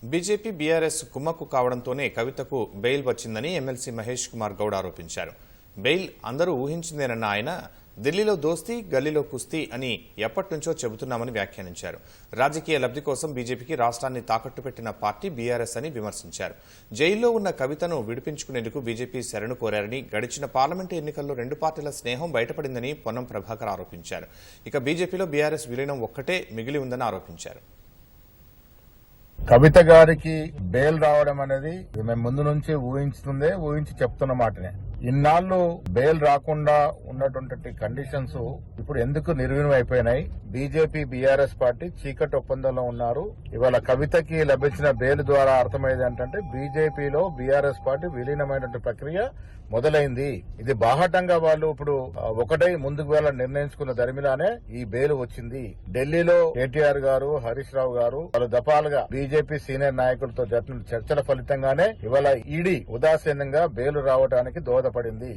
BJP BRS కుమ్మక్కు కావడంతోనే కవితకు bail వచ్చిందని MLC Mahesh Kumar Goud ఆరోపించారు. బెయిల్ అందరూ ఊహించిందేనన్న ఆయన ఢిల్లీలో దోస్తీ గల్లీలో కుస్తీ అని ఎప్పటినుంచో చెబుతున్నామని వ్యాఖ్యానించారు. రాజకీయ లబ్ధి కోసం బీజేపీకి రాష్ట్రాన్ని తాకట్టు పెట్టిన పార్టీ బీఆర్ఎస్ అని విమర్శించారు. జైల్లో ఉన్న కవితను విడిపించుకునేందుకు బీజేపీ శరణు కోరారని, గడిచిన పార్లమెంటు ఎన్నికల్లో రెండు పార్టీల స్నేహం బయటపడిందని పొన్నం ప్రభాకర్ ఆరోపించారు. ఇక బీజేపీలో బీఆర్ఎస్ విలీనం ఒక్కటే మిగిలి ఉందని ఆరోపించారు. కవిత గారికి బెయిల్ రావడం అనేది మేము ముందు నుంచి ఊహించి చెప్తున్న మాటనే. ఇన్నాళ్లు బెయిల్ రాకుండా ఉన్నటువంటి కండిషన్స్ ఇప్పుడు ఎందుకు నిర్వీణం అయిపోయినాయి? బీజేపీ బీఆర్ఎస్ పార్టీ చీకటి ఒప్పందంలో ఉన్నారు. ఇవాళ కవితకి లభించిన బెయిల్ ద్వారా అర్థమయ్యేది ఏంటంటే బీజేపీలో బీఆర్ఎస్ పార్టీ విలీనమైనటువంటి ప్రక్రియ మొదలైంది. ఇది బాహటంగా వాళ్ళు ఇప్పుడు ఒకటై ముందుకు వెళ్ళాలని నిర్ణయించుకున్న దరిమిలానే ఈ బెయిల్ వచ్చింది. ఢిల్లీలో కేటీఆర్ గారు, హరీష్ రావు గారు పలు దఫాలుగా బీజేపీ సీనియర్ నాయకులతో జరిపిన చర్చల ఫలితంగానే ఇవాళ ఈడీ ఉదాసీనంగా బెయిల్ రావడానికి దోహదపడింది.